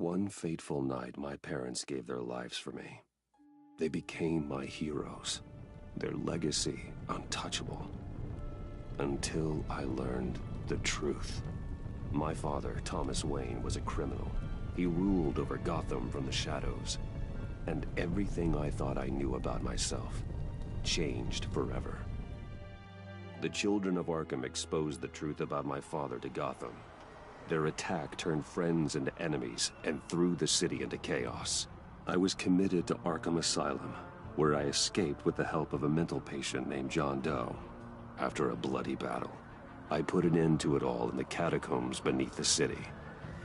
One fateful night, my parents gave their lives for me. They became my heroes, their legacy untouchable. Until I learned the truth. My father, Thomas Wayne, was a criminal. He ruled over Gotham from the shadows. And everything I thought I knew about myself changed forever. The children of Arkham exposed the truth about my father to Gotham. Their attack turned friends into enemies and threw the city into chaos. I was committed to Arkham Asylum, where I escaped with the help of a mental patient named John Doe. After a bloody battle, I put an end to it all in the catacombs beneath the city.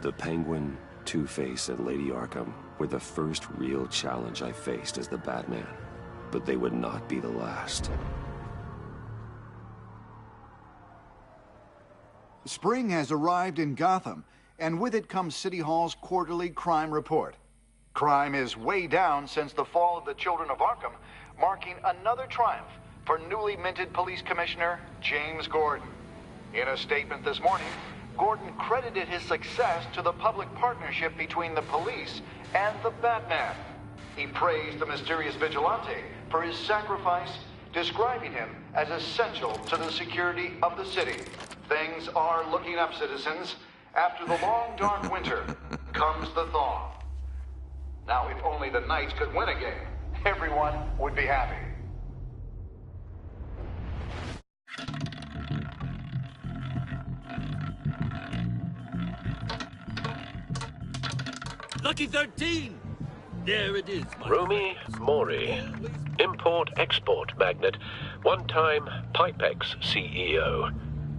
The Penguin, Two-Face, and Lady Arkham were the first real challenge I faced as the Batman, but they would not be the last. Spring has arrived in Gotham, and with it comes City Hall's quarterly crime report. Crime is way down since the fall of the Children of Arkham, marking another triumph for newly minted Police Commissioner James Gordon. In a statement this morning, Gordon credited his success to the public partnership between the police and the Batman. He praised the mysterious vigilante for his sacrifice, describing him as essential to the security of the city. Things are looking up, citizens. After the long, dark winter comes the thaw. Now, if only the Knights could win a game, everyone would be happy. Lucky 13! There it is, my Rumi Mori, import-export magnate, one-time Pipex CEO,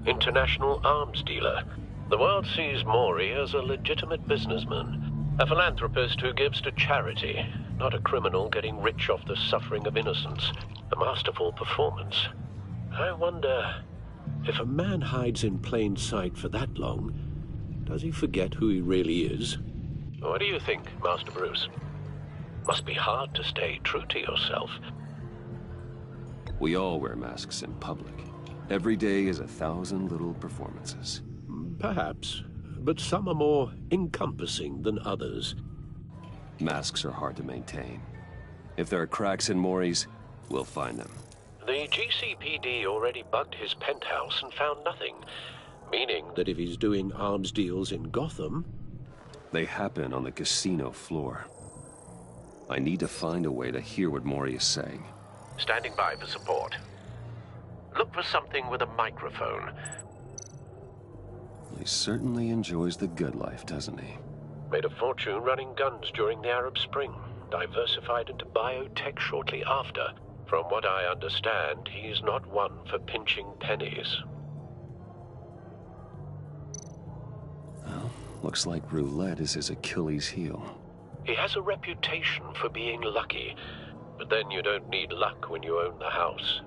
international arms dealer. The world sees Mori as a legitimate businessman, a philanthropist who gives to charity, not a criminal getting rich off the suffering of innocence. A masterful performance. I wonder, if a man hides in plain sight for that long, does he forget who he really is? What do you think, Master Bruce? Must be hard to stay true to yourself. We all wear masks in public. Every day is 1,000 little performances. Perhaps, but some are more encompassing than others. Masks are hard to maintain. If there are cracks in Mori's, we'll find them. The GCPD already bugged his penthouse and found nothing, meaning that if he's doing arms deals in Gotham... They happen on the casino floor. I need to find a way to hear what Mori is saying. Standing by for support. Look for something with a microphone. He certainly enjoys the good life, doesn't he? Made a fortune running guns during the Arab Spring. Diversified into biotech shortly after. From what I understand, he's not one for pinching pennies. Well, looks like roulette is his Achilles heel. He has a reputation for being lucky, but then you don't need luck when you own the house.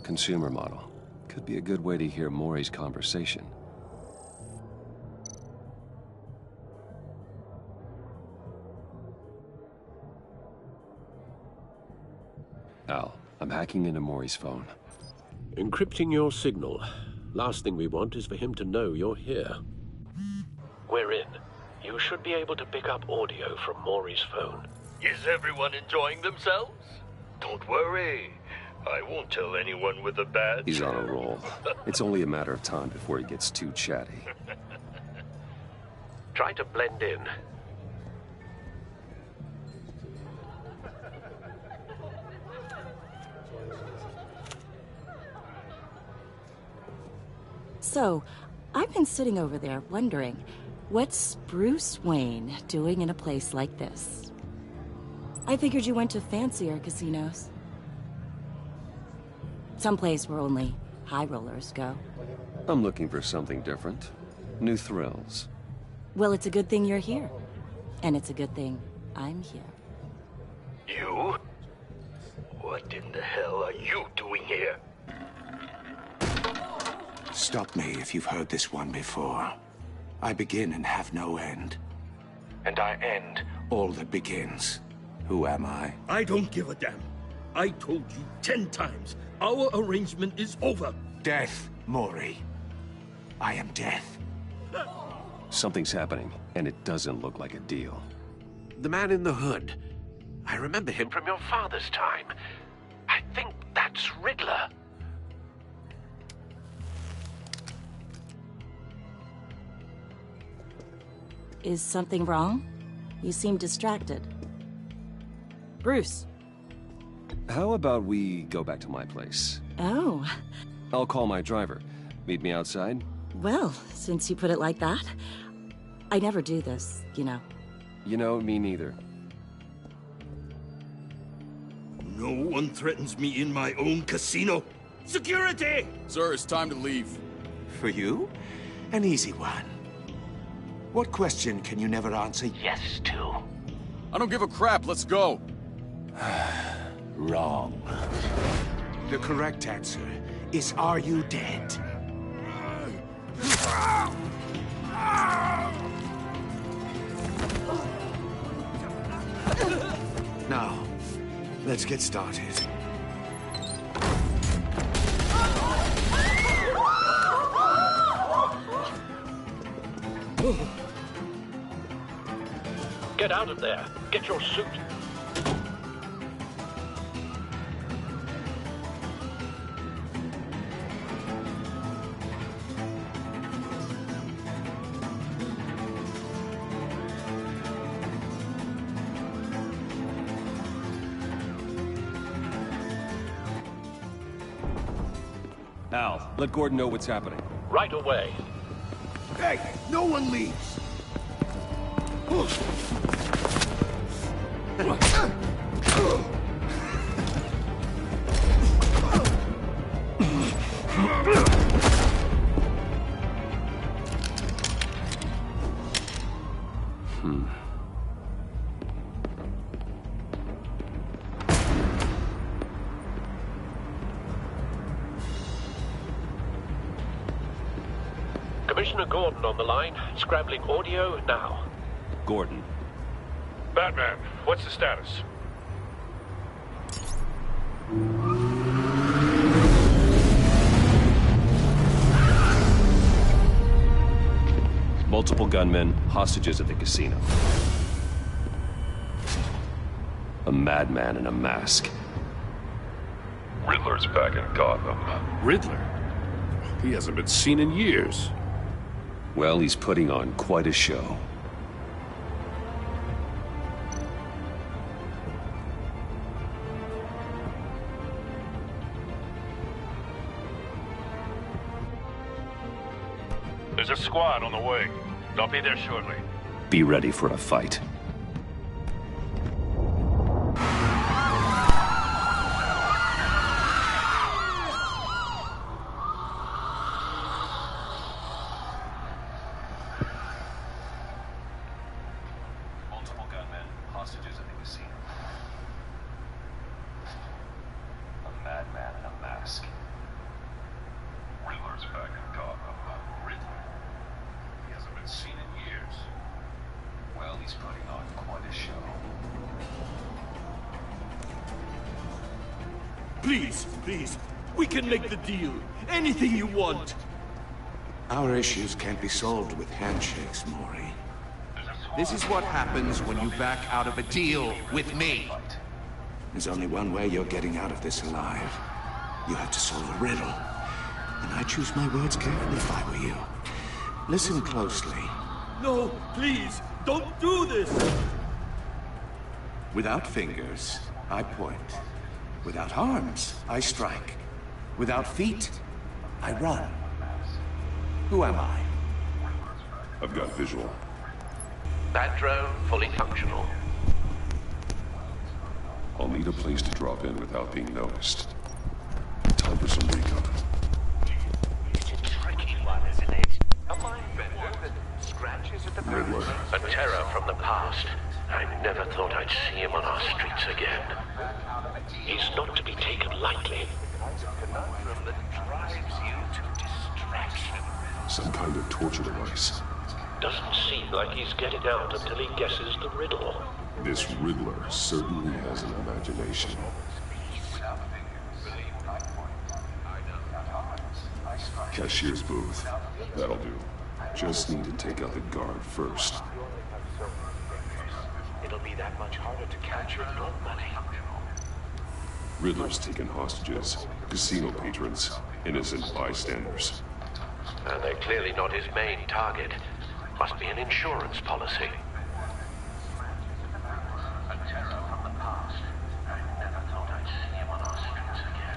Consumer model. Could be a good way to hear Maury's conversation. Al, I'm hacking into Maury's phone. Encrypting your signal. Last thing we want is for him to know you're here. We're in. You should be able to pick up audio from Maury's phone. Is everyone enjoying themselves? Don't worry. I won't tell anyone with a badge. He's on a roll. It's only a matter of time before he gets too chatty. Try to blend in. So, I've been sitting over there wondering, what's Bruce Wayne doing in a place like this? I figured you went to fancier casinos. Someplace where only high rollers go. I'm looking for something different. New thrills. Well, it's a good thing you're here. And it's a good thing I'm here. You? What in the hell are you doing here? Stop me if you've heard this one before. I begin and have no end. And I end all that begins. Who am I? I don't give a damn. I told you 10 times. Our arrangement is over. Death, Maury. I am death. Something's happening, and it doesn't look like a deal. The man in the hood. I remember him from your father's time. I think that's Riddler. Is something wrong? You seem distracted. Bruce. How about we go back to my place? Oh. I'll call my driver. Meet me outside? Well, since you put it like that, I never do this, you know. You know, me neither. No one threatens me in my own casino. Security! Sir, it's time to leave. For you? An easy one. What question can you never answer yes to? I don't give a crap, let's go. Wrong. The correct answer is, are you dead? Now, let's get started. Get out of there. Get your suit. Al, let Gordon know what's happening. Right away. Hey, no one leaves. Commissioner Gordon on the line. Scrabbling audio now. Gordon. Batman, what's the status? Multiple gunmen, hostages at the casino. A madman in a mask. Riddler's back in Gotham. Riddler? He hasn't been seen in years. Well, he's putting on quite a show. There's a squad on the way. They'll be there shortly. Be ready for a fight. Multiple gunmen, hostages at the casino. A madman in a mask. Please, please. We can make the deal. Anything you want. Our issues can't be solved with handshakes, Maury. This is what happens when you back out of a deal with me. There's only one way you're getting out of this alive. You have to solve a riddle. And I choose my words carefully if I were you. Listen closely. No, please, don't do this! Without fingers, I point. Without arms, I strike. Without feet, I run. Who am I? I've got visual. That drone fully functional. I'll need a place to drop in without being noticed. Time for some recon. It's a tricky one, isn't it? A mind bender that scratches at the Riddler. A terror from the past. I never thought I'd see him on our streets again. He's not to be taken lightly. conundrum that drives you to distraction. Some kind of torture device. Doesn't seem like he's getting out until he guesses the riddle. This Riddler certainly has an imagination. Cashier's booth. That'll do. Just need to take out the guard first. It'll be that much harder to capture your money. Riddler's taken hostages, casino patrons, innocent bystanders. And they're clearly not his main target. Must be an insurance policy.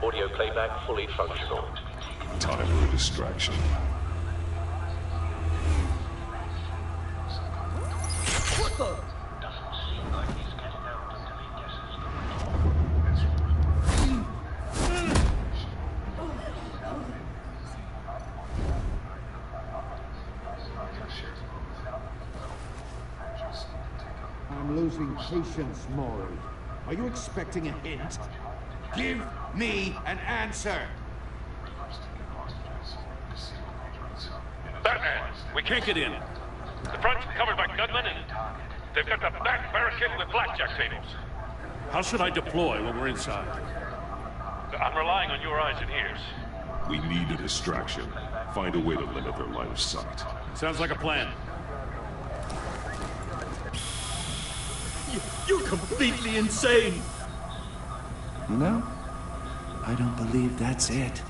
Audio playback fully functional. Time for a distraction. What the? Doesn't seem like he's getting out until he guesses the riddle. I'm losing patience, Maury. Are you expecting a hint? Give me an answer! Batman, we can't get in. The front's covered by gunmen, and they've got the back barricaded with blackjack tables. How should I deploy when we're inside? I'm relying on your eyes and ears. We need a distraction. Find a way to limit their line of sight. Sounds like a plan. You're completely insane! No, I don't believe that's it.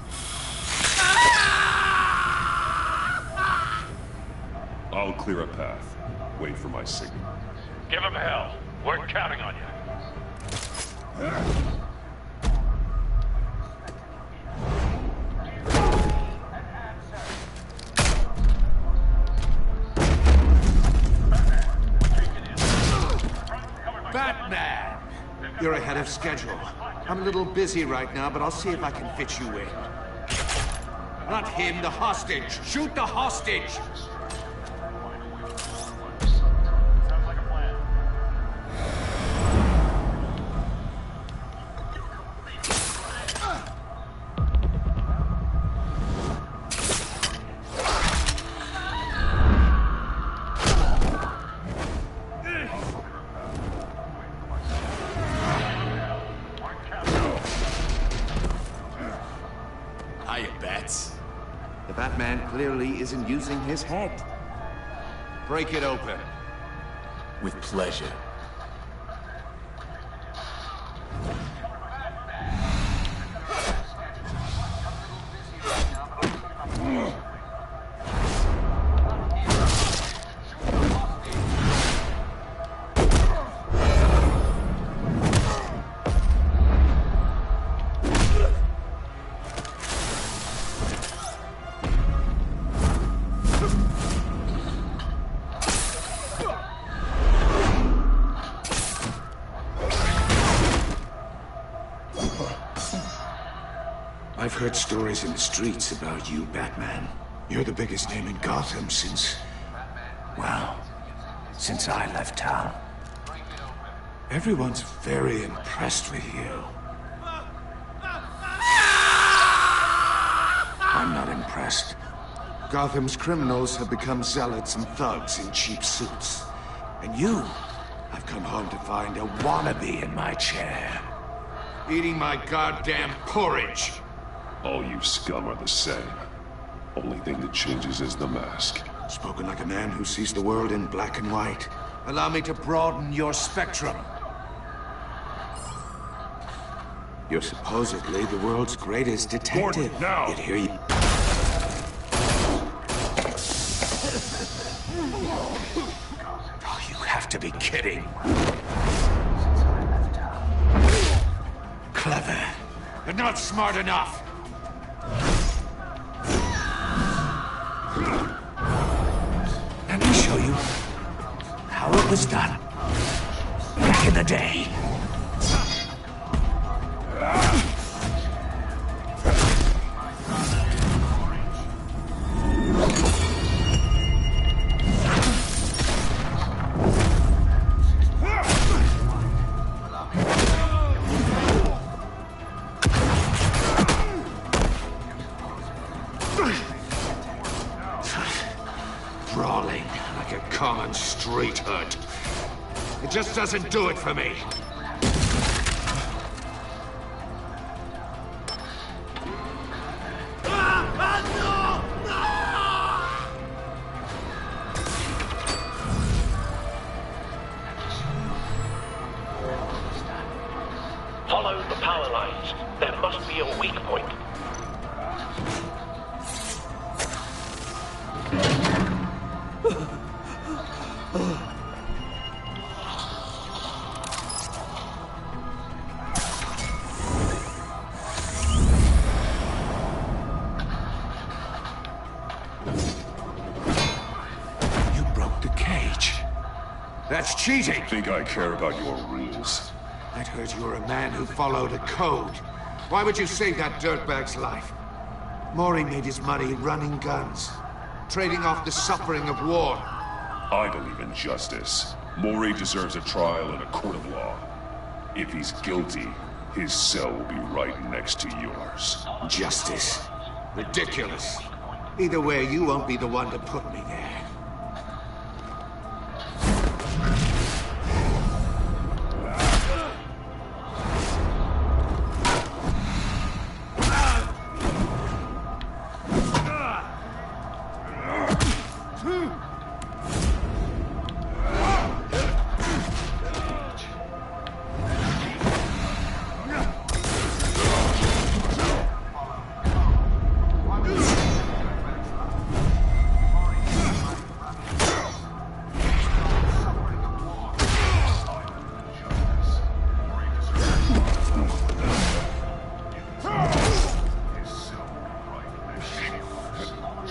I'll clear a path. Wait for my signal. Give them hell. We're counting on you. Batman! You're ahead of schedule. I'm a little busy right now, but I'll see if I can fit you in. Not him, the hostage! Shoot the hostage! Hiya, Bats. The Batman clearly isn't using his head. Break it open. With pleasure. I've heard stories in the streets about you, Batman. You're the biggest name in Gotham since... well, since I left town. Everyone's very impressed with you. I'm not impressed. Gotham's criminals have become zealots and thugs in cheap suits. And you have come home to find a wannabe in my chair. Eating my goddamn porridge. All you scum are the same. Only thing that changes is the mask. Spoken like a man who sees the world in black and white. Allow me to broaden your spectrum. You're supposedly the world's greatest detective. Gordon, now! Yet here you... Oh, you have to be kidding. Clever, but not smart enough. Let me show you how it was done back in the day. Brawling like a common street hood. It just doesn't do it for me. Follow the power lines. There must be a weak point. You broke the cage. That's cheating. Think I care about your rules? I'd heard you were a man who followed a code. Why would you save that dirtbag's life? Maury made his money running guns, trading off the suffering of war. I believe in justice. Maury deserves a trial in a court of law. If he's guilty, his cell will be right next to yours. Justice. Ridiculous. Either way, you won't be the one to put me there.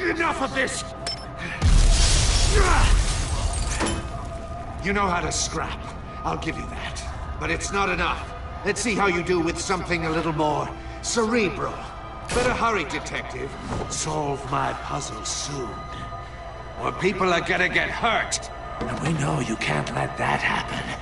Enough of this! You know how to scrap. I'll give you that. But it's not enough. Let's see how you do with something a little more cerebral. Better hurry, detective. Solve my puzzle soon. Or people are gonna get hurt. And we know you can't let that happen.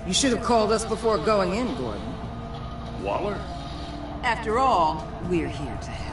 You should have called us before going in, Gordon. Waller? After all, we're here to help.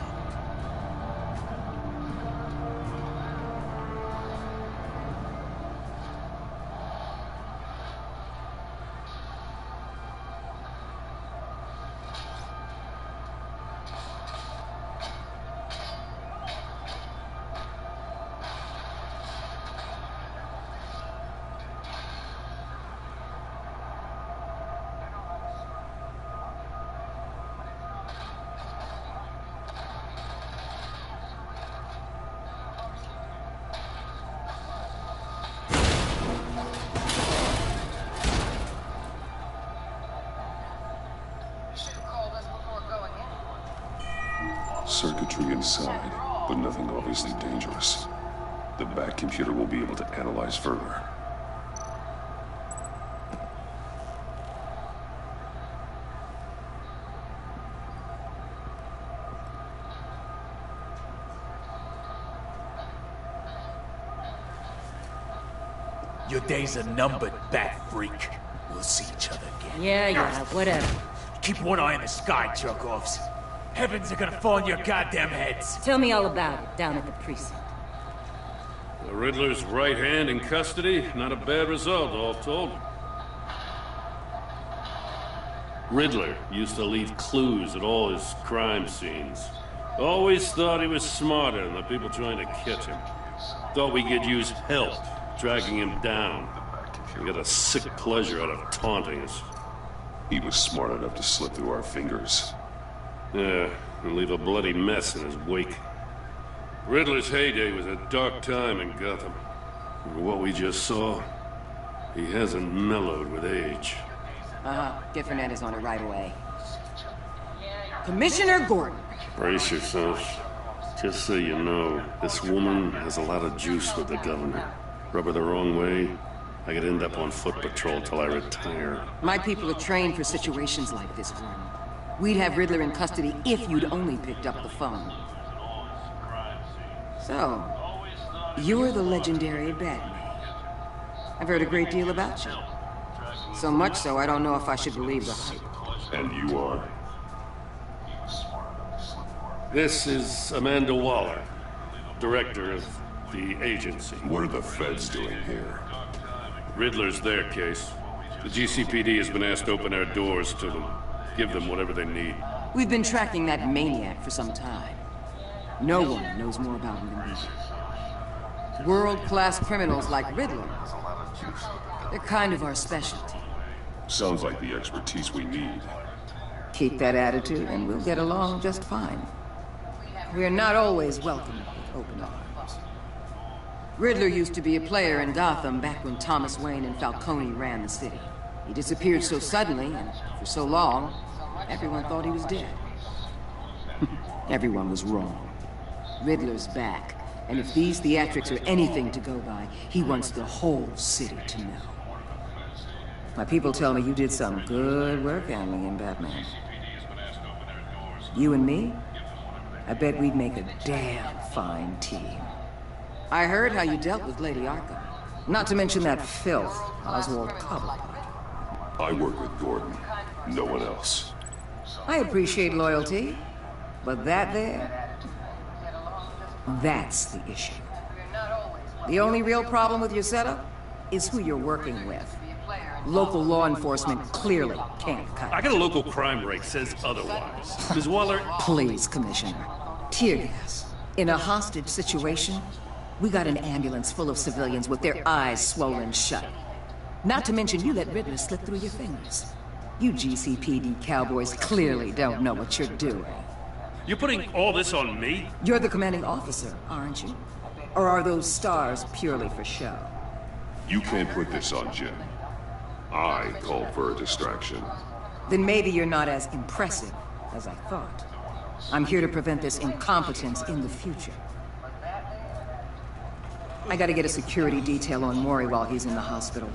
Circuitry inside, but nothing obviously dangerous. The back computer will be able to analyze further. Your days are numbered, bat freak. We'll see each other again. Yeah, whatever. Keep one eye in the sky, jerk-offs. Heavens are gonna fall on your goddamn heads. Tell me all about it down at the precinct. The Riddler's right hand in custody. Not a bad result, all told. Riddler used to leave clues at all his crime scenes. Always thought he was smarter than the people trying to catch him. Thought we could use help tracking him down. He got a sick pleasure out of taunting us. He was smart enough to slip through our fingers. Yeah, and leave a bloody mess in his wake. Riddler's heyday was a dark time in Gotham. For what we just saw, he hasn't mellowed with age. Get Fernandez on it right away. Commissioner Gordon. Brace yourselves. Just so you know, this woman has a lot of juice with the governor. Rub her the wrong way, I could end up on foot patrol till I retire. My people are trained for situations like this, Gordon. We'd have Riddler in custody if you'd only picked up the phone. So, you're the legendary Batman. I've heard a great deal about you. So much so, I don't know if I should believe the hype. And you are? This is Amanda Waller, director of the agency. What are the feds doing here? Riddler's their case. The GCPD has been asked to open our doors to them. Give them whatever they need. We've been tracking that maniac for some time. No one knows more about him than we do. World-class criminals like Riddler. They're kind of our specialty. Sounds like the expertise we need. Keep that attitude and we'll get along just fine. We're not always welcome with open arms. Riddler used to be a player in Gotham back when Thomas Wayne and Falcone ran the city. He disappeared so suddenly and for so long, everyone thought he was dead. Everyone was wrong. Riddler's back, and if these theatrics are anything to go by, he wants the whole city to know. My people tell me you did some good work handling him, Batman. You and me? I bet we'd make a damn fine team. I heard how you dealt with Lady Arkham. Not to mention that filth, Oswald Cobblepot. I work with Gordon. No one else. I appreciate loyalty, but that there... that's the issue. The only real problem with your setup is who you're working with. Local law enforcement clearly can't cut it. I got a local crime rate says otherwise. Ms. Waller... Please, Commissioner. Tear gas. In a hostage situation, we got an ambulance full of civilians with their eyes swollen shut. Not to mention you let Riddler slip through your fingers. You GCPD cowboys clearly don't know what you're doing. You're putting all this on me? You're the commanding officer, aren't you? Or are those stars purely for show? You can't put this on Jim. I called for a distraction. Then maybe you're not as impressive as I thought. I'm here to prevent this incompetence in the future. I gotta get a security detail on Maury while he's in the hospital.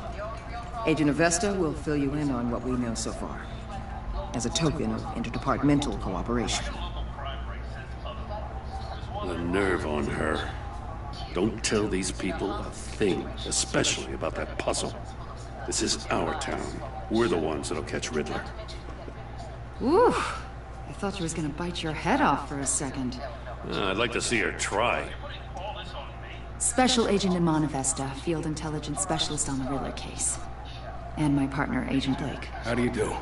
Agent Avesta will fill you in on what we know so far, as a token of interdepartmental cooperation. The nerve on her. Don't tell these people a thing, especially about that puzzle. This is our town. We're the ones that'll catch Riddler. Ooh, I thought you was gonna bite your head off for a second. I'd like to see her try. Special Agent Iman Avesta, Field Intelligence Specialist on the Riddler case. And my partner, Agent Blake. How do you do?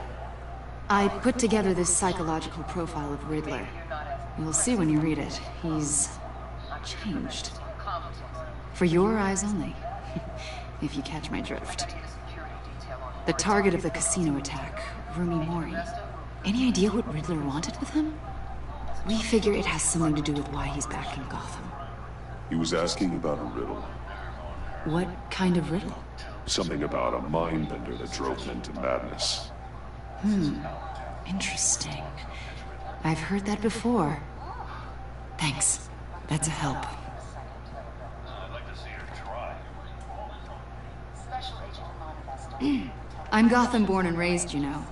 I put together this psychological profile of Riddler. You'll see when you read it. He's changed. For your eyes only, if you catch my drift. The target of the casino attack, Rumi Mori. Any idea what Riddler wanted with him? We figure it has something to do with why he's back in Gotham. He was asking about a riddle. What kind of riddle? Something about a mindbender that drove him into madness. Interesting. I've heard that before. Thanks. That's a help. I'd like to see her try. I'm Gotham born and raised, you know.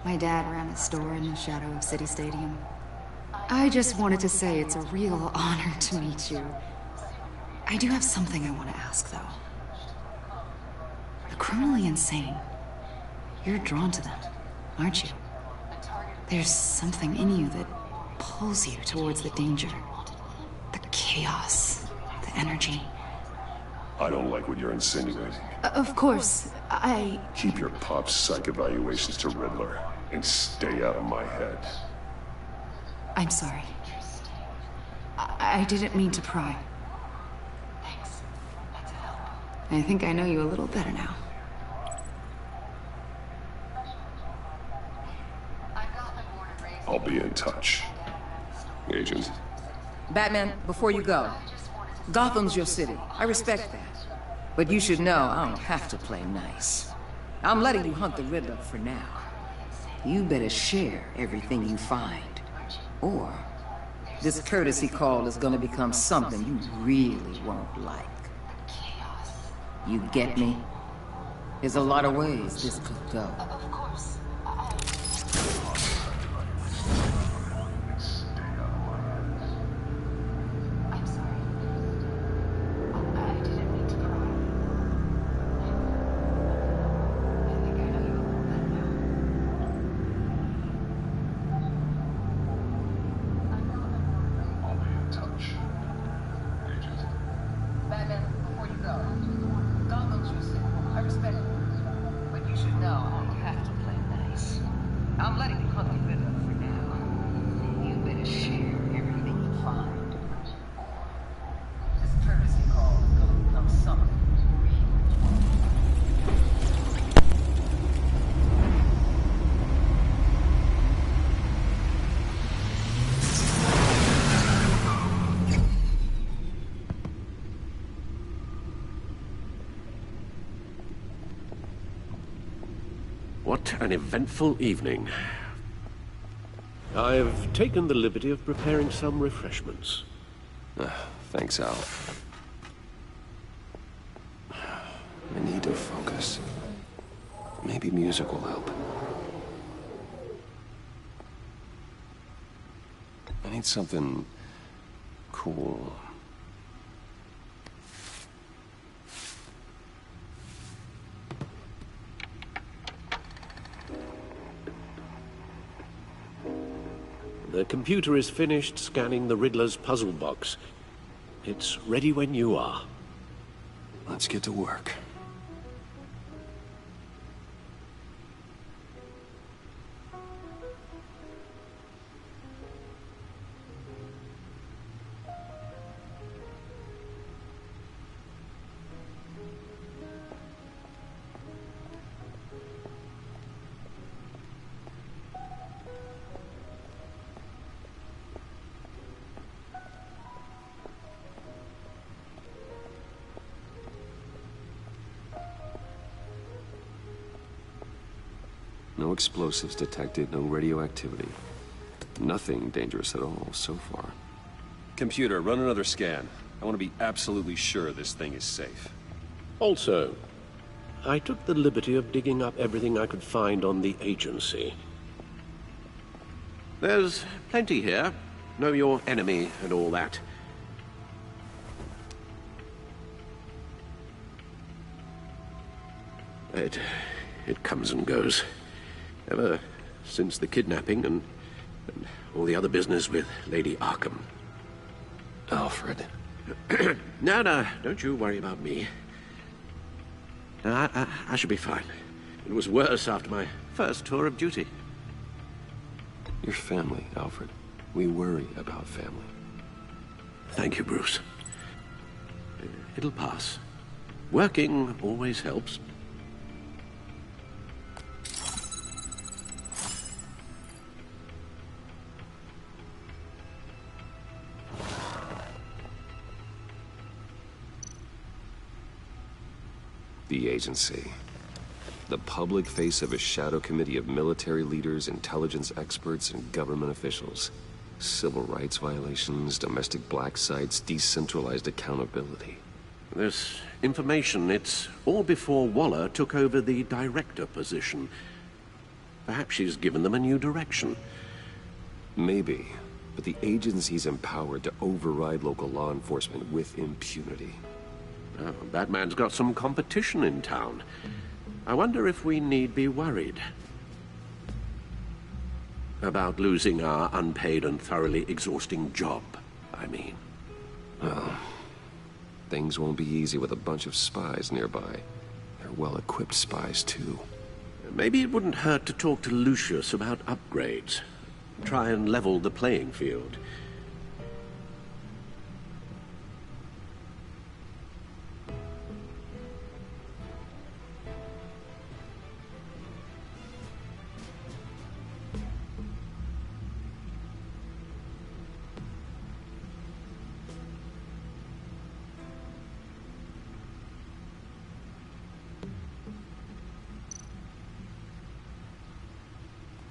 My dad ran a store in the shadow of City Stadium. I just wanted to say it's a real honor to meet you. I do have something I want to ask, though. The criminally insane. You're drawn to them, aren't you? There's something in you that pulls you towards the danger. The chaos, the energy. I don't like what you're insinuating. Of course, Keep your pop psych evaluations to Riddler, and stay out of my head. I'm sorry. I didn't mean to pry. Thanks. That's a help. I think I know you a little better now. I'll be in touch. Agent. Batman, before you go, Gotham's your city. I respect that. But you should know I don't have to play nice. I'm letting you hunt the Riddler for now. You better share everything you find. Or this courtesy call is gonna become something you really won't like. You get me? There's a lot of ways this could go. Of course. I'm sorry. I didn't mean to pry. I think I know you a little better now. I'll be in touch. Agent. Batman, before you go, Gotham's your city. I respect it. But you should know I don't have to play nice. I'm letting you hunt the Riddler for now. You better share everything you find. This courtesy call is gonna become something real. What an eventful evening. I've taken the liberty of preparing some refreshments. Thanks, Al. I need to focus. Maybe music will help. I need something cool. The computer is finished scanning the Riddler's puzzle box. It's ready when you are. Let's get to work. No explosives detected, no radioactivity. Nothing dangerous at all so far. Computer, run another scan. I want to be absolutely sure this thing is safe. Also, I took the liberty of digging up everything I could find on the agency. There's plenty here. Know your enemy and all that. It comes and goes. Ever since the kidnapping and all the other business with Lady Arkham. Alfred. No, don't you worry about me. I should be fine. It was worse after my first tour of duty. Your family, Alfred. We worry about family. Thank you, Bruce. It'll pass. Working always helps. The agency. The public face of a shadow committee of military leaders, intelligence experts, and government officials. Civil rights violations, domestic black sites, decentralized accountability. This information, it's all before Waller took over the director position. Perhaps she's given them a new direction. Maybe, but the agency's empowered to override local law enforcement with impunity. Oh, Batman's got some competition in town. I wonder if we need be worried about losing our unpaid and thoroughly exhausting job, I mean. Well, things won't be easy with a bunch of spies nearby. They're well-equipped spies, too. Maybe it wouldn't hurt to talk to Lucius about upgrades. Try and level the playing field.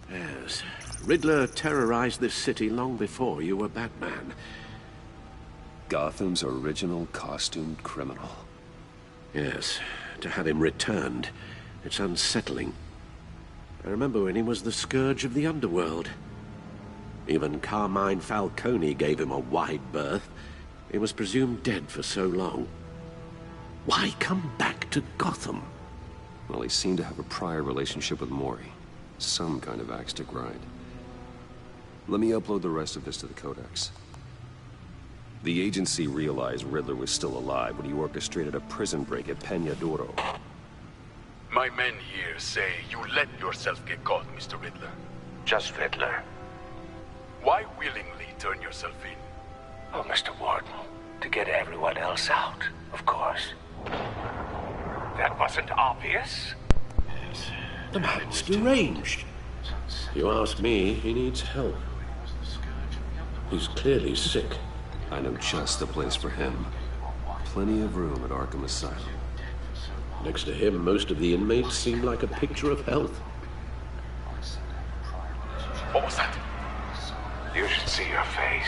Yes. Riddler terrorized this city long before you were Batman. Gotham's original costumed criminal. Yes. To have him returned, it's unsettling. I remember when he was the scourge of the underworld. Even Carmine Falcone gave him a wide berth. He was presumed dead for so long. Why come back to Gotham? Well, he seemed to have a prior relationship with Mori. Some kind of axe to grind. Let me upload the rest of this to the Codex. The agency realized Riddler was still alive when he orchestrated a prison break at Peñadoro. My men here say you let yourself get caught, Mr. Riddler. Just Riddler. Why willingly turn yourself in? Oh, Mr. Warden, to get everyone else out, of course. That wasn't obvious. The man's deranged. You ask me, he needs help. He's clearly sick. I know just the place for him. Plenty of room at Arkham Asylum. Next to him, most of the inmates seem like a picture of health. What was that? You should see your face.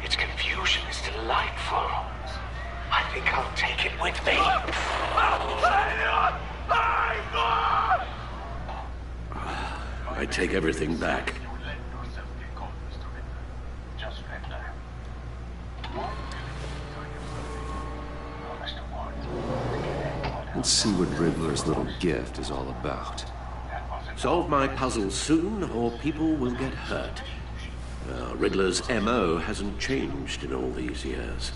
Its confusion is delightful. I think I'll take it with me. I take everything back. Let's see what Riddler's little gift is all about. Solve my puzzle soon, or people will get hurt. Riddler's M.O. hasn't changed in all these years.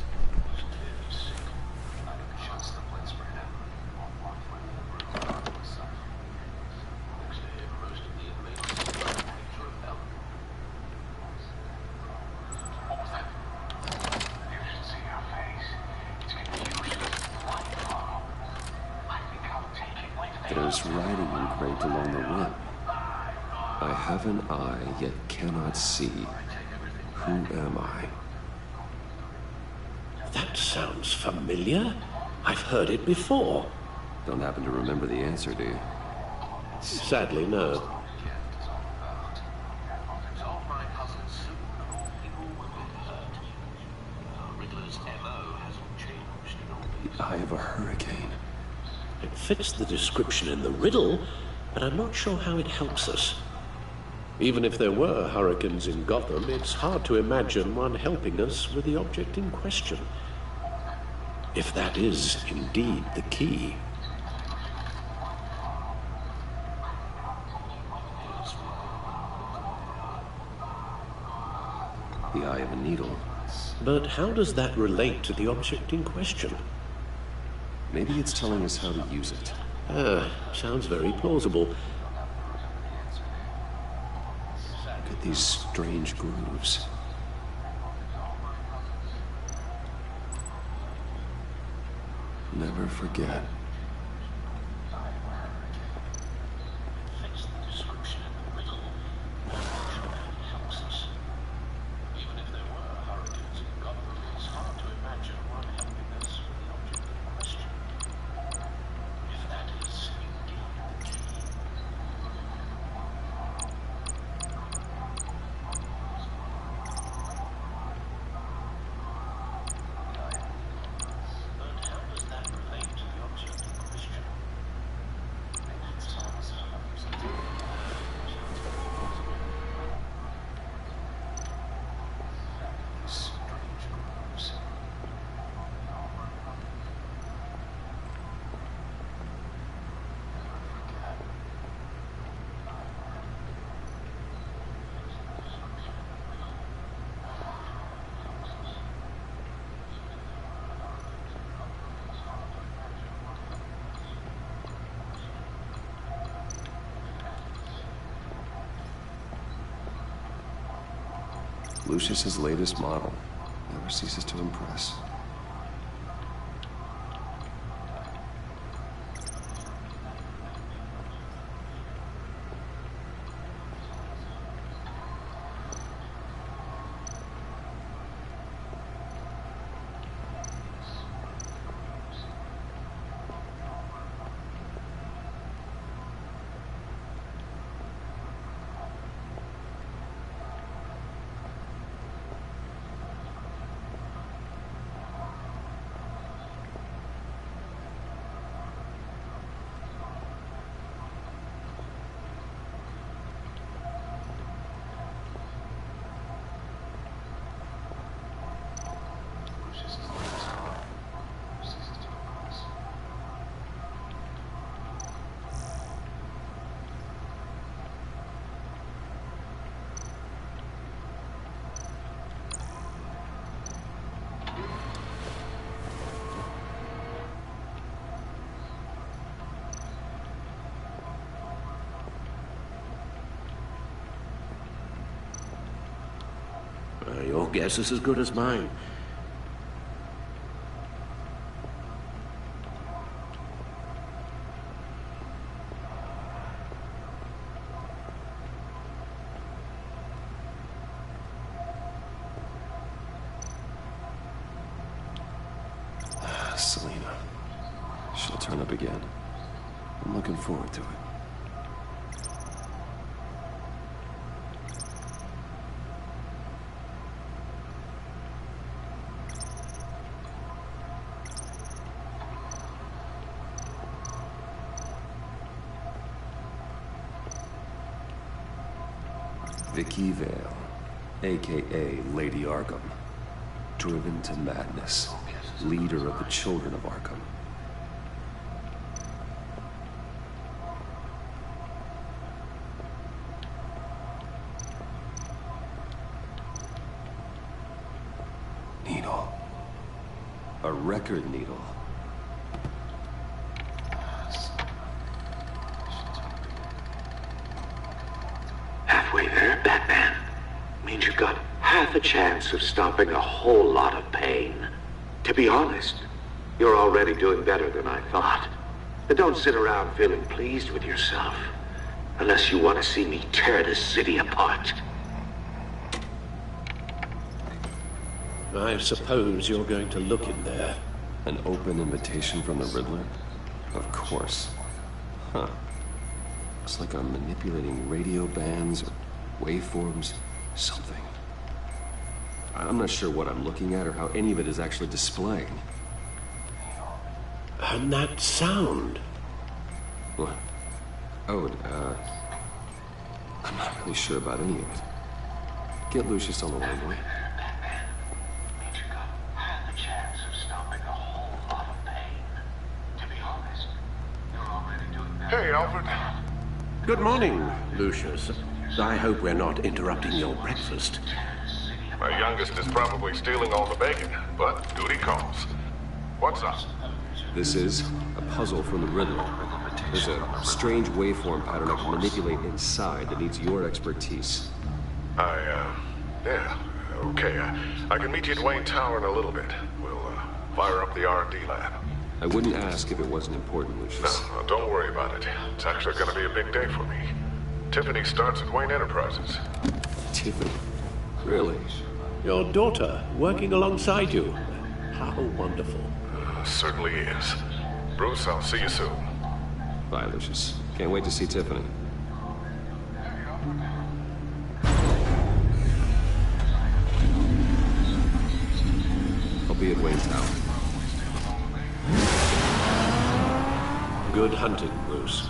There's writing engraved along the rim. I have an eye, yet cannot see. Who am I? That sounds familiar. I've heard it before. Don't happen to remember the answer, do you? Sadly, no. The eye of a hurricane. It fits the description in the riddle, but I'm not sure how it helps us. Even if there were hurricanes in Gotham, it's hard to imagine one helping us with the object in question. If that is indeed the key. The eye of a needle. But how does that relate to the object in question? Maybe it's telling us how to use it. Sounds very plausible. Look at these strange grooves. Never forget. Lucius's latest model. Never ceases to impress. Your guess is as good as mine. Selena. She'll turn up again. I'm looking forward to it. Vicky Vale, a.k.a. Lady Arkham. Driven to madness. Leader of the children of Arkham. Needle. A record needle. Halfway there, Batman. Means you've got half a chance of stopping a whole lot of pain. To be honest, you're already doing better than I thought. But don't sit around feeling pleased with yourself. Unless you want to see me tear this city apart. I suppose you're going to look in there. An open invitation from the Riddler? Of course. Huh. Looks like I'm manipulating radio bands or waveforms. Something. I'm not sure what I'm looking at or how any of it is actually displaying. And that sound? What? Oh, I'm not really sure about any of it. Get Lucius on the line, boy. Hey, Alfred. Good morning, Lucius. I hope we're not interrupting your breakfast. My youngest is probably stealing all the bacon, but duty calls. What's up? This is a puzzle from the Riddler. There's a strange waveform pattern I can manipulate inside that needs your expertise. Yeah, okay. I can meet you at Wayne Tower in a little bit. We'll, fire up the R&D lab. I wouldn't ask if it wasn't important, Lucius. No, don't worry about it. It's actually gonna be a big day for me. Tiffany starts at Wayne Enterprises. Tiffany? Really? Your daughter working alongside you. How wonderful. Certainly is. Bruce, I'll see you soon. Bye, Lucius. Can't wait to see Tiffany. I'll be at Wayne Tower. Good hunting, Bruce.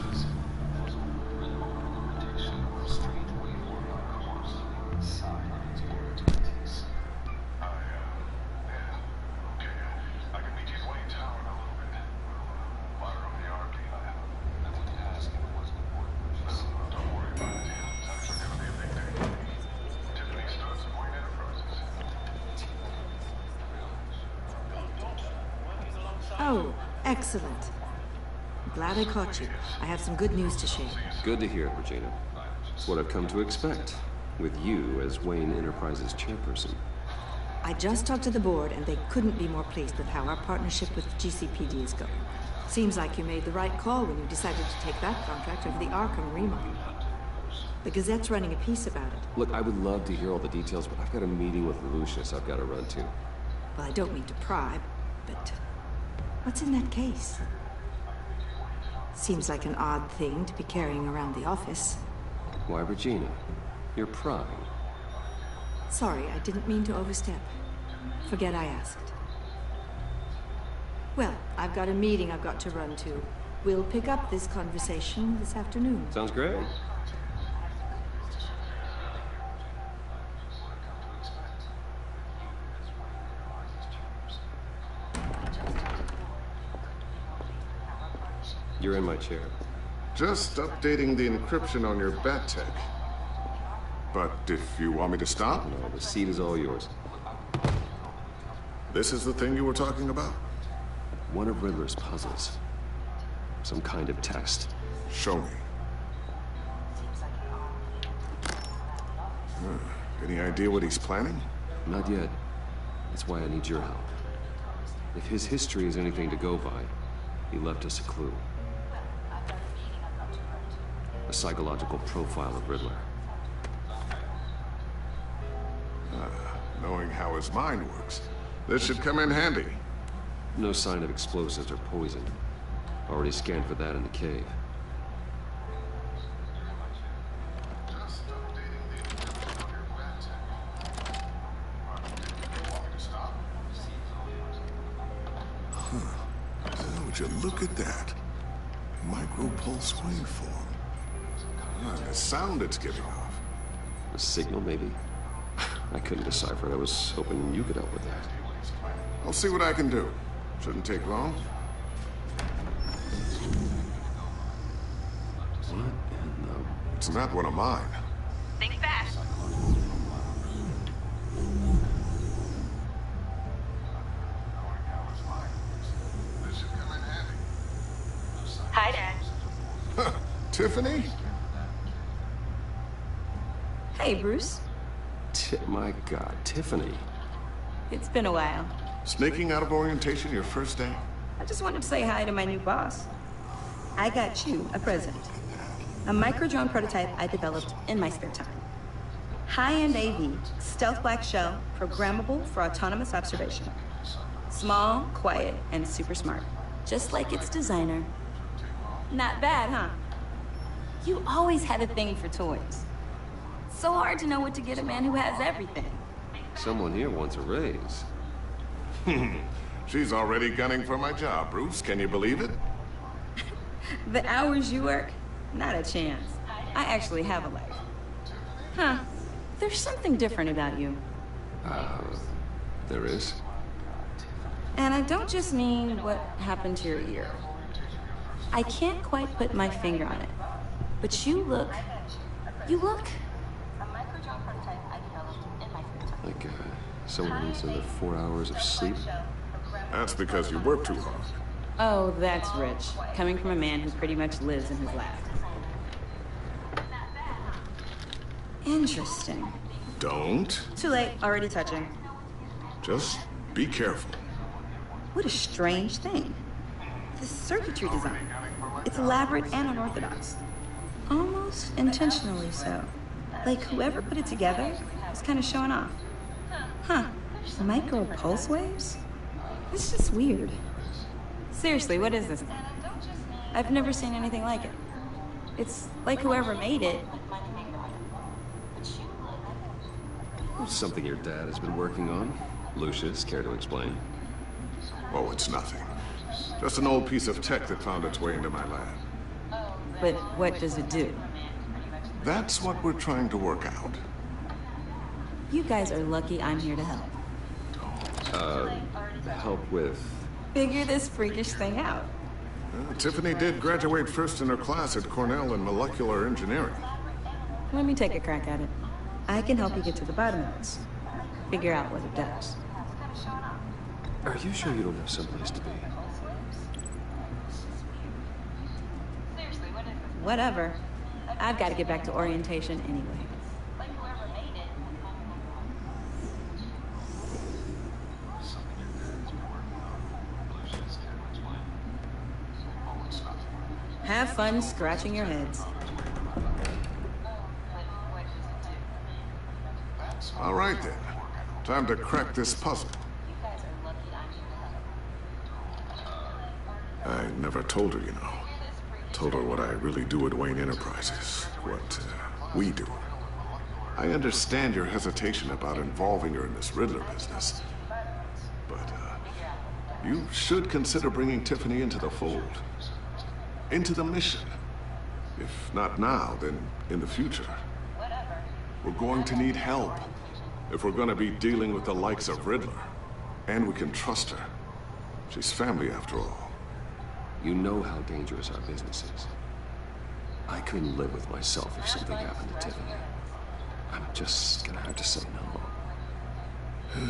Oh, excellent. I'm glad I caught you. I have some good news to share. Good to hear it, Regina. It's what I've come to expect. with you as Wayne Enterprises chairperson. I just talked to the board, and they couldn't be more pleased with how our partnership with GCPD is going. Seems like you made the right call when you decided to take that contract over the Arkham remodel. The Gazette's running a piece about it. Look, I would love to hear all the details, but I've got a meeting with Lucius I've got to run to. Well, I don't mean to pry, but what's in that case? Seems like an odd thing to be carrying around the office. Why, Regina? You're prying. Sorry, I didn't mean to overstep. Forget I asked. Well, I've got a meeting I've got to run to. We'll pick up this conversation this afternoon. Sounds great. You're in my chair. Just updating the encryption on your bat tech. But if you want me to stop? No, the seat is all yours. This is the thing you were talking about? One of Riddler's puzzles. Some kind of test. Show me. Any idea what he's planning? Not yet. That's why I need your help. If his history is anything to go by, he left us a clue. A psychological profile of Riddler. Knowing how his mind works, this should come in handy. No sign of explosives or poison. Already scanned for that in the cave. Would you look at that? Micro-pulse waveform. The sound it's giving off. A signal, maybe? I couldn't decipher it. I was hoping you could help with that. I'll see what I can do. Shouldn't take long. What in the... It's not one of mine. Think fast. Hi, Dad. Tiffany? Hey, Bruce. My God, Tiffany. It's been a while. Sneaking out of orientation your first day? I just wanted to say hi to my new boss. I got you a present. A micro-drone prototype I developed in my spare time. High-end AV, stealth black shell, programmable for autonomous observation. Small, quiet, and super smart. Just like its designer. Not bad, huh? You always had a thing for toys. So hard to know what to get a man who has everything. Someone here wants a raise. She's already gunning for my job, Bruce. Can you believe it? The hours you work? Not a chance. I actually have a life. Huh. There's something different about you. There is? And I don't just mean what happened to your ear. I can't quite put my finger on it. But you look... Like, someone needs another 4 hours of sleep? That's because you work too hard. Oh, that's rich. Coming from a man who pretty much lives in his lab. Interesting. Don't. Too late. Already touching. Just be careful. What a strange thing. The circuitry design. It's elaborate and unorthodox. Almost intentionally so. Like whoever put it together was kind of showing off. Huh. Micro pulse waves? It's just weird. Seriously, what is this thing? I've never seen anything like it. It's like whoever made it. Something your dad has been working on? Lucius, care to explain? Oh, it's nothing. Just an old piece of tech that found its way into my lab. But what does it do? That's what we're trying to work out. You guys are lucky I'm here to help. Help with... Figure this freakish thing out. Tiffany did graduate first in her class at Cornell in molecular engineering. Let me take a crack at it. I can help you get to the bottom of this. Figure out what it does. Are you sure you don't have someplace to be? Whatever. I've got to get back to orientation anyway. Have fun scratching your heads. All right then. Time to crack this puzzle. I never told her, you know. Told her what I really do at Wayne Enterprises. What we do. I understand your hesitation about involving her in this Riddler business. But, you should consider bringing Tiffany into the fold. Into the mission. If not now, then in the future. We're going to need help. If we're gonna be dealing with the likes of Riddler. And we can trust her. She's family after all. You know how dangerous our business is. I couldn't live with myself if something happened to Tiffany. I'm just gonna have to say no.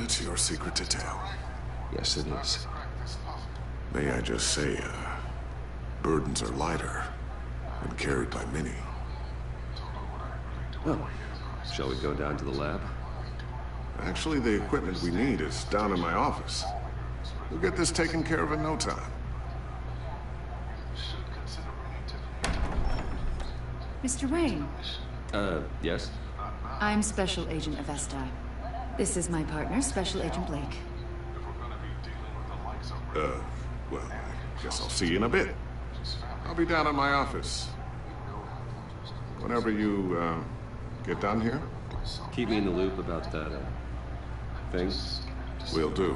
It's your secret to tell. Yes, it is. May I just say, burdens are lighter when carried by many. Well, shall we go down to the lab? Actually, the equipment we need is down in my office. We'll get this taken care of in no time. Mr. Wayne. Yes? I'm Special Agent Avesta. This is my partner, Special Agent Blake. Well, I guess I'll see you in a bit. I'll be down in my office. Whenever you, get done here. Keep me in the loop about that, thing. Will do.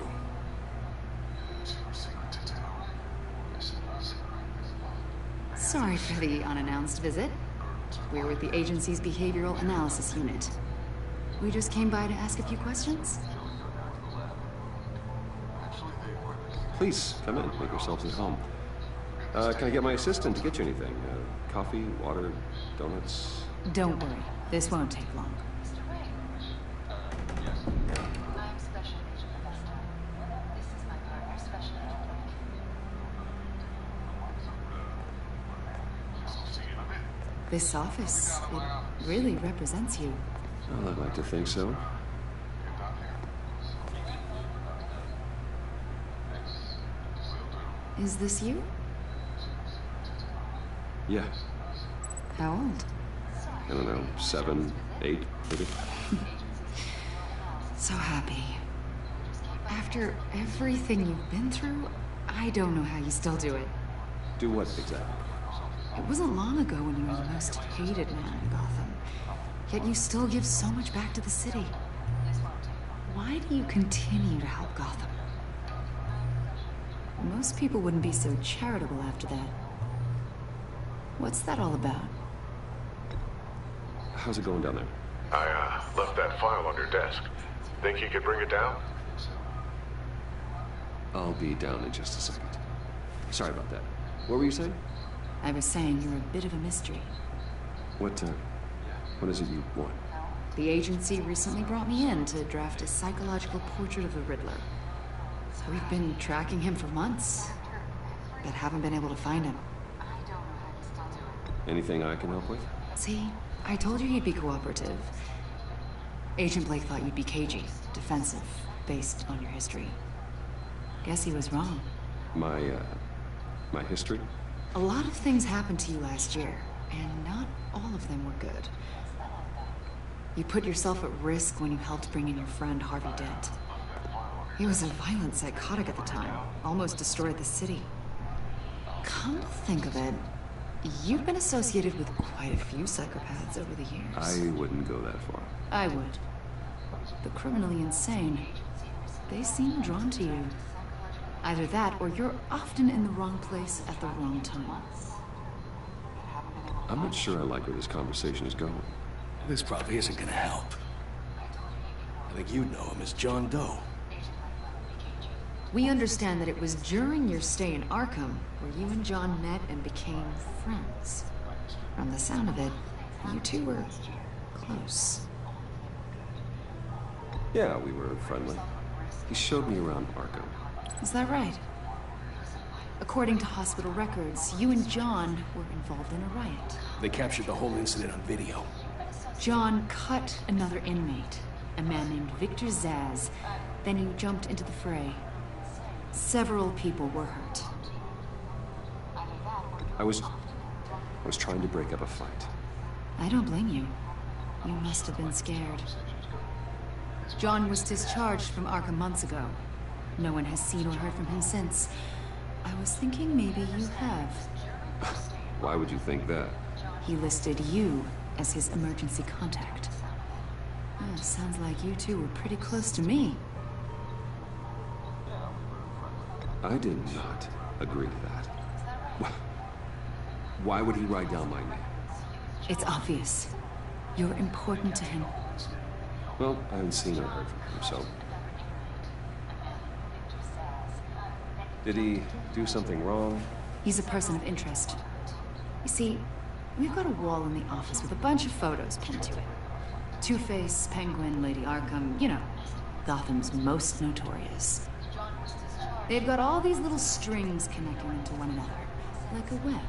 Sorry for the unannounced visit. We're with the agency's behavioral analysis unit. We just came by to ask a few questions. Please, come in. Make yourselves at home. Can I get my assistant to get you anything? Coffee, water, donuts? Don't worry. This won't take long. This office, it really represents you. Well, I'd like to think so. Is this you? Yeah. How old? I don't know, 7, 8, maybe. So happy. After everything you've been through, I don't know how you still do it. Do what exactly? It wasn't long ago when you were the most hated man in Gotham. Yet you still give so much back to the city. Why do you continue to help Gotham? Most people wouldn't be so charitable after that. What's that all about? How's it going down there? I, left that file on your desk. Think you could bring it down? I'll be down in just a second. Sorry about that. What were you saying? I was saying you're a bit of a mystery. What is it you want? The agency recently brought me in to draft a psychological portrait of the Riddler. We've been tracking him for months, but haven't been able to find him. Anything I can help with? See, I told you he'd be cooperative. Agent Blake thought you'd be cagey, defensive, based on your history. Guess he was wrong. My history? A lot of things happened to you last year, and not all of them were good. You put yourself at risk when you helped bring in your friend Harvey Dent. He was a violent psychotic at the time, almost destroyed the city. Come to think of it, you've been associated with quite a few psychopaths over the years. I wouldn't go that far. I would. The criminally insane, they seem drawn to you. Either that, or you're often in the wrong place at the wrong time. I'm not sure I like where this conversation is going. This probably isn't gonna help. I think you know him as John Doe. We understand that it was during your stay in Arkham where you and John met and became friends. From the sound of it, you two were close. Yeah, we were friendly. He showed me around Arkham. Is that right? According to hospital records, you and John were involved in a riot. They captured the whole incident on video. John cut another inmate, a man named Victor Zaz. Then you jumped into the fray. Several people were hurt. I was I was trying to break up a fight. I don't blame you. You must have been scared. John was discharged from Arkham months ago. No one has seen or heard from him since. I was thinking maybe you have. Why would you think that? He listed you as his emergency contact. Oh, sounds like you two were pretty close to me. I did not agree to that. Why would he write down my name? It's obvious. You're important to him. Well, I haven't seen or heard from him, so... Did he do something wrong? He's a person of interest. You see, we've got a wall in the office with a bunch of photos pinned to it. Two-Face, Penguin, Lady Arkham, you know, Gotham's most notorious. They've got all these little strings connecting them to one another, like a web.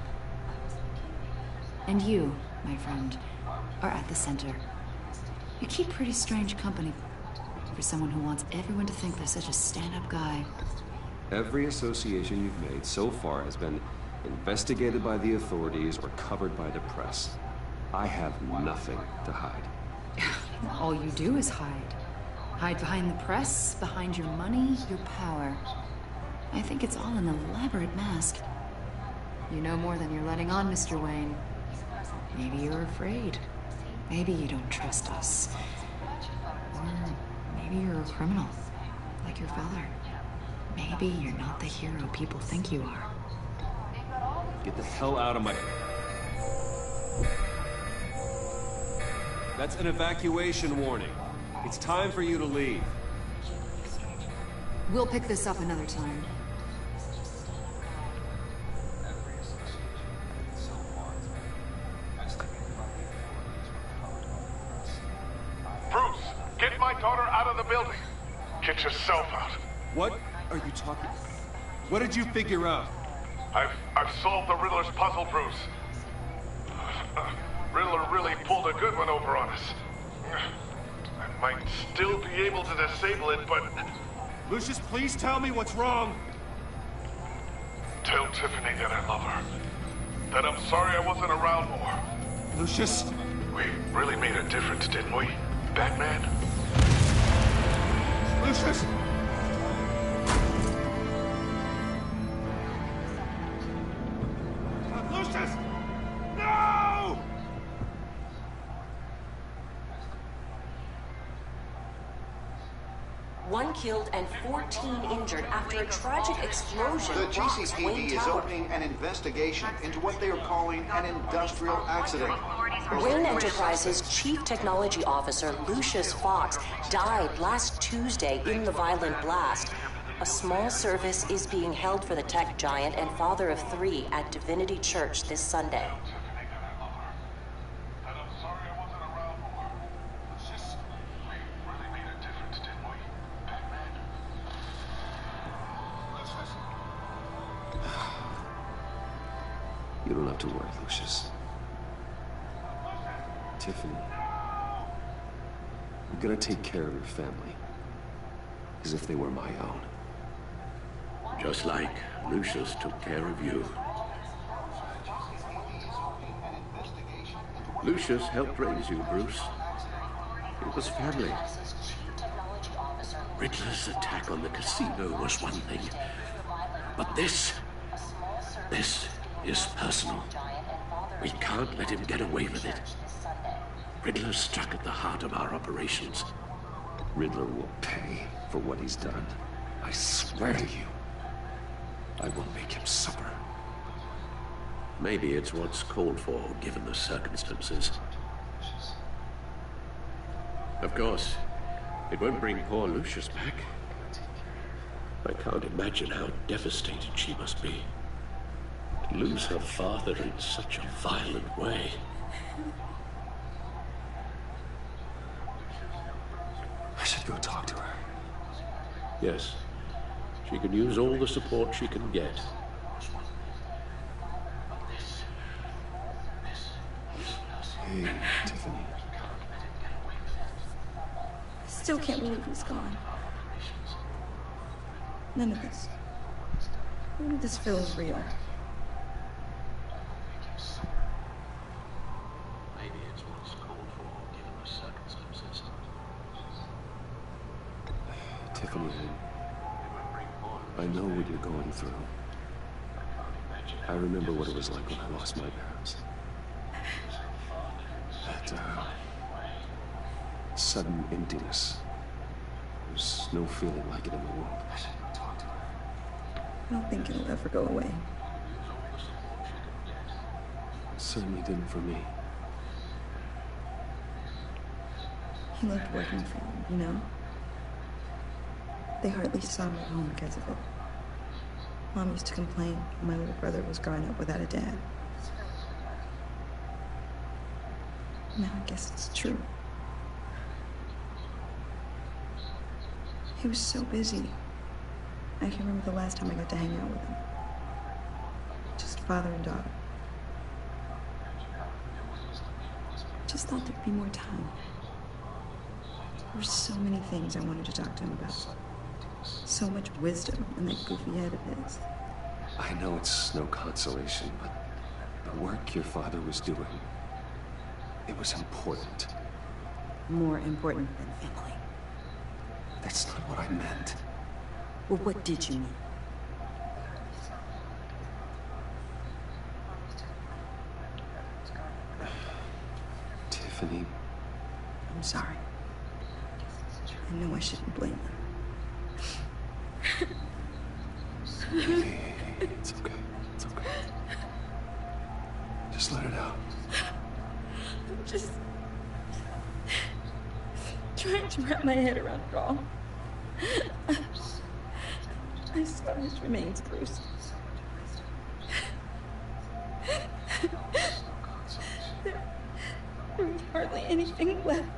And you, my friend, are at the center. You keep pretty strange company for someone who wants everyone to think they're such a stand-up guy. Every association you've made so far has been investigated by the authorities or covered by the press. I have nothing to hide. All you do is hide. Hide behind the press, behind your money, your power. I think it's all an elaborate mask. You know more than you're letting on, Mr. Wayne. Maybe you're afraid. Maybe you don't trust us. Or maybe you're a criminal, like your father. Maybe you're not the hero people think you are. Get the hell out of my... That's an evacuation warning. It's time for you to leave. We'll pick this up another time. Bruce, get my daughter out of the building. Get yourself out. What are you talking... What did you figure out? I've solved the Riddler's puzzle, Bruce. Riddler really pulled a good one over on us. I might still be able to disable it, but... Lucius, please tell me what's wrong. Tell Tiffany that I love her. That I'm sorry I wasn't around more. Lucius? We really made a difference, didn't we, Batman? Lucius! Lucius! No! One killed and 14 injured after a tragic explosion. The rocks GCPD Wayne is Tower. opening an investigation into what they are calling an industrial accident. Wayne Enterprises' Chief Technology Officer, Lucius Fox, died last Tuesday in the violent blast. A small service is being held for the tech giant and father of 3 at Divinity Church this Sunday. You don't have to worry, Lucius. Tiffany, I'm gonna take care of your family. As if they were my own. Just like Lucius took care of you. Lucius helped raise you, Bruce. It was family. Riddler's attack on the casino was one thing. But this is personal. We can't let him get away with it. Riddler struck at the heart of our operations. Riddler will pay for what he's done. I swear to you. I will make him suffer. Maybe it's what's called for, given the circumstances. Of course, it won't bring poor Lucius back. I can't imagine how devastated she must be. To lose her father in such a violent way. I should go talk to her. Yes. She can use all the support she can get. Hey, Tiffany. I still can't believe he's gone. None of this feels real. Tiffany, I know what you're going through. I remember what it was like when I lost my parents. That, sudden emptiness. There's no feeling like it in the world. I don't think it'll ever go away. It certainly didn't for me. He loved working for him, you know? They hardly saw me at home because of it. Mom used to complain my little brother was growing up without a dad. Now I guess it's true. He was so busy. I can remember the last time I got to hang out with him. Just father and daughter. Just thought there'd be more time. There were so many things I wanted to talk to him about. So much wisdom in that goofy head of his. I know it's no consolation, but the work your father was doing, it was important. More important than family. That's not what I meant. Well, what did you mean? Tiffany. I'm sorry. I know I shouldn't blame them. Hey, it's okay. It's okay. Just let it out. I'm just trying to wrap my head around it all. My stomach remains bruised. There was hardly anything left.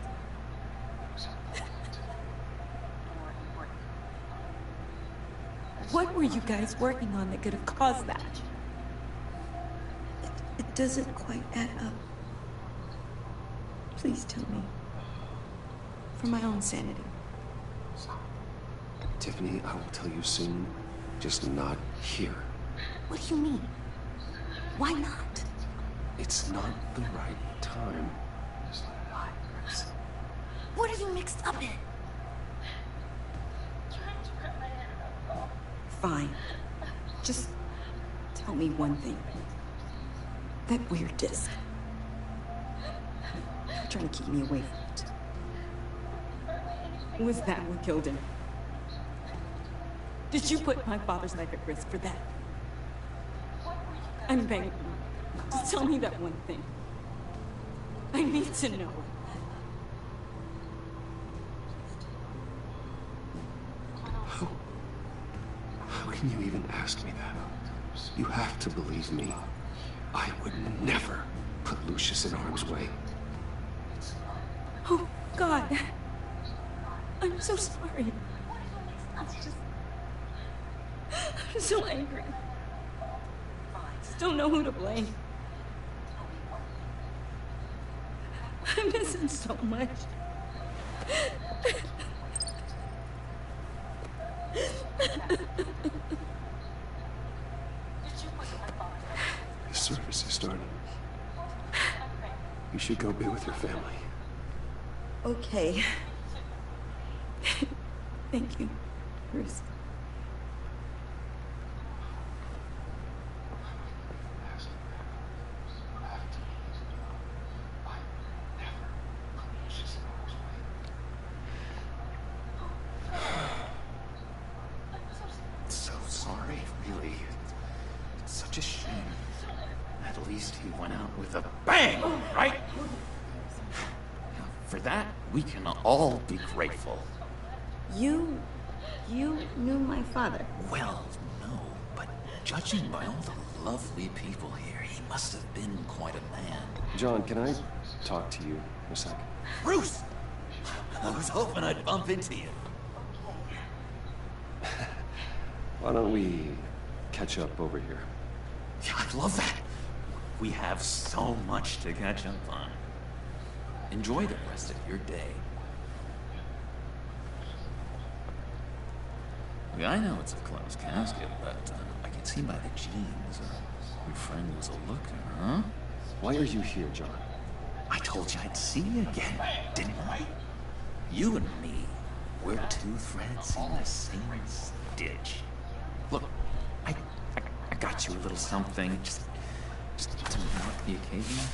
What were you guys working on that could have caused that? It doesn't quite add up. Please tell me. For my own sanity. Tiffany, I will tell you soon, just not here. What do you mean? Why not? It's not the right time. What are you mixed up in? Fine. Just tell me one thing. That weird disc. You're trying to keep me away from it. Was that what killed him? Did you put my father's life at risk for that? I'm begging you. Just tell me that one thing. I need to know. How can you even ask me that? You have to believe me. I would never put Lucius in harm's way. Oh, God. I'm so sorry. I'm so angry. I just don't know who to blame. I'm missing so much. The service is starting. You should go be with your family. Okay. Thank you, Bruce. So sorry, really. It's such a shame. At least he went out with a bang, right? For that, we can all be grateful. You knew my father. Well, no, but judging by all the lovely people here, he must have been quite a man. John, can I talk to you a second? Bruce! I was hoping I'd bump into you. Why don't we catch up over here? Yeah, I love that. We have so much to catch up on. Enjoy the rest of your day. Look, I know it's a closed casket, but I can see by the jeans your friend was a looker, huh? Why are you here, John? I told you I'd see you again, didn't I? You and me, We're two threads in the same stitch. Look, I got you a little something, just to mark the occasion.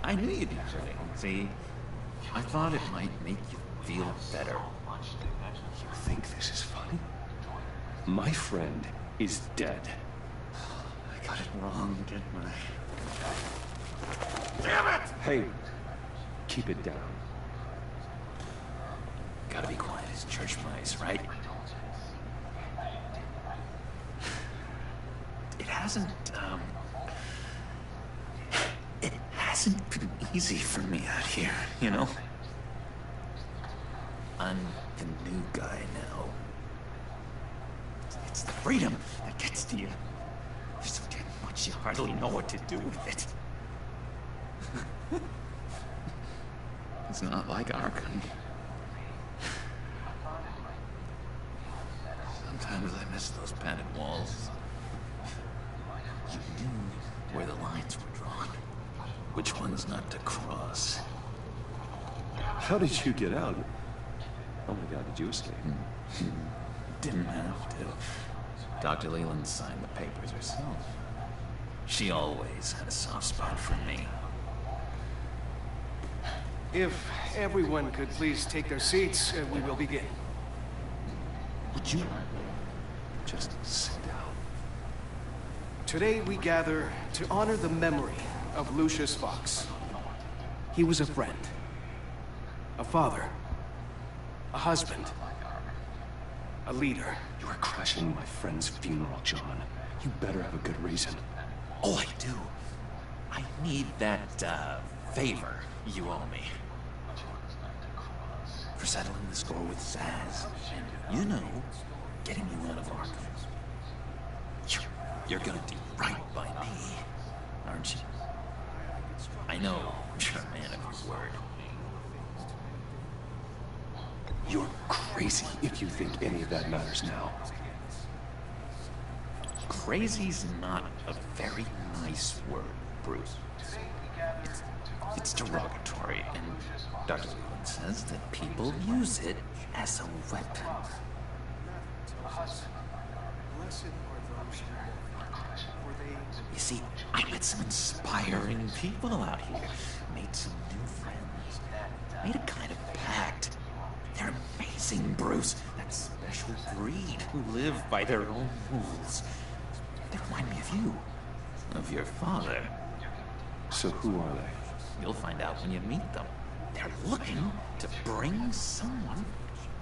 I knew you'd be pretty. See, I thought it might make you feel better. You think this is funny? My friend is dead. I got it wrong, didn't I? Damn it! Hey, keep it down. Gotta be quiet as church mice, right? It hasn't been easy for me out here, you know? I'm the new guy now. It's the freedom that gets to you. There's so damn much you hardly know what to do with it. It's not like Arkham. Sometimes I miss those padded walls. You knew where the lines were drawn. Which ones not to cross. How did you get out? Oh my God, did you escape? Didn't have to. Dr. Leland signed the papers herself. She always had a soft spot for me. If everyone could please take their seats, we will begin. Would you just sit down? Today we gather to honor the memory of Lucius Fox. He was a friend, a father, a husband, a leader. You are crashing my friend's funeral, John. You better have a good reason. Oh, I do. I need that, favor you owe me. For settling the score with Zaz, and, you know, getting you out of Arkham. You're gonna do right by me, aren't you? I know you're a man of your word. You're crazy if you think any of that matters now. Crazy's not a very nice word, Bruce. It's derogatory, and Dr. Leland says that people use it as a weapon. You see, I met some inspiring people out here. Made some new friends. Made a kind of pact. They're amazing, Bruce. That special breed who live by their own rules. They remind me of you. Of your father. So who are they? You'll find out when you meet them. They're looking to bring someone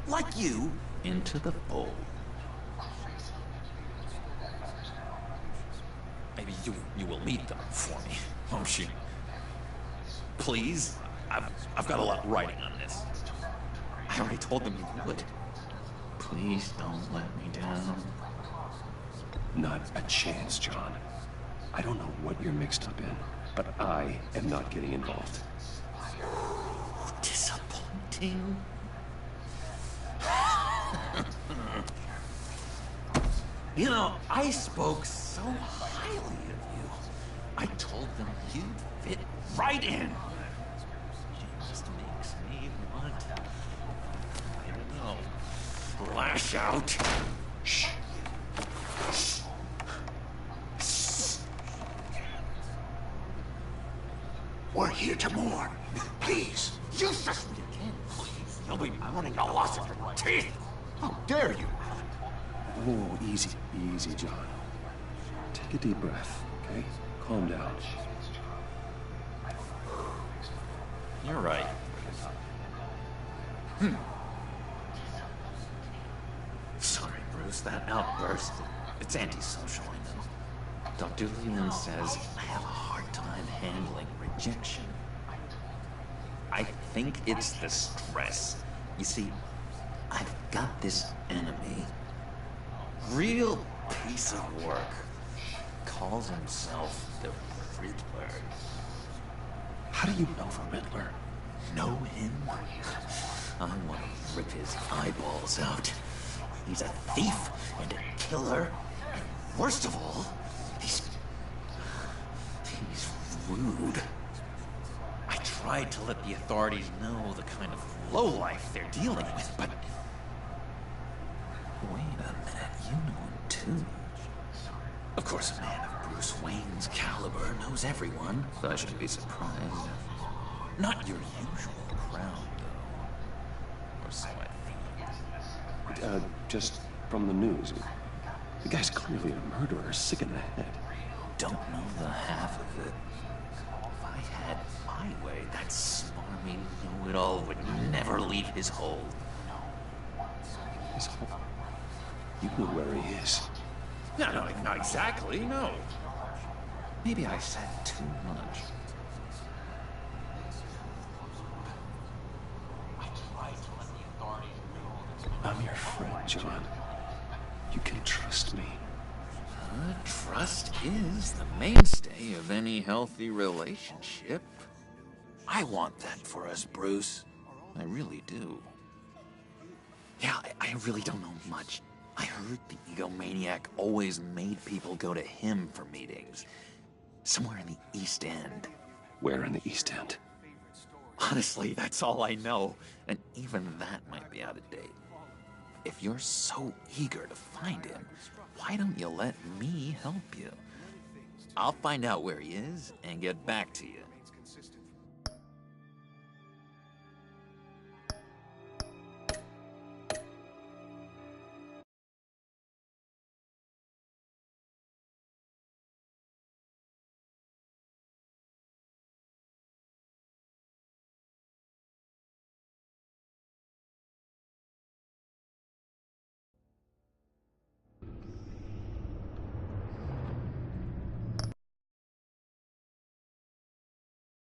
like you into the fold. Maybe you will meet them for me, won't you? Please? I've got a lot writing on this. I already told them you would. Please don't let me down. Not a chance, John. I don't know what you're mixed up in, but I am not getting involved. Disappointing. You know, I spoke so highly of you. I told them you'd fit right in. It just makes me want to, I don't know, lash out. Shh. We're here to mourn. Please, use this when you can. You'll be mourning the loss of your teeth. How dare you? Oh, easy, easy, John. Take a deep breath, okay? Calm down. You're right. Sorry, Bruce, that outburst, it's antisocial, I know. Dr. Leland says I have a hard time handling rejection. I think it's the stress. You see, I've got this enemy. Real piece of work. Calls himself the Riddler. How do you know the Riddler? Know him? I want to rip his eyeballs out. He's a thief and a killer. And worst of all, he's rude. I tried to let the authorities know the kind of lowlife they're dealing with, but... Wait a minute, you know him too. Of course, a man of Bruce Wayne's caliber knows everyone, so I shouldn't be surprised. Not your usual crowd, though. Or so I think. Just from the news. The guy's clearly a murderer, sick in the head. Don't know the half of it. If I had my way, that smarmy know-it-all would never leave his hole. His hole? You know where he is. No, not exactly, no. Maybe I said too much. I'm your friend, John. You can trust me. Trust is the mainstay of any healthy relationship. I want that for us, Bruce. I really do. Yeah, I really don't know much. I heard the egomaniac always made people go to him for meetings. Somewhere in the East End. Where in the East End? Honestly, that's all I know. And even that might be out of date. If you're so eager to find him, why don't you let me help you? I'll find out where he is and get back to you.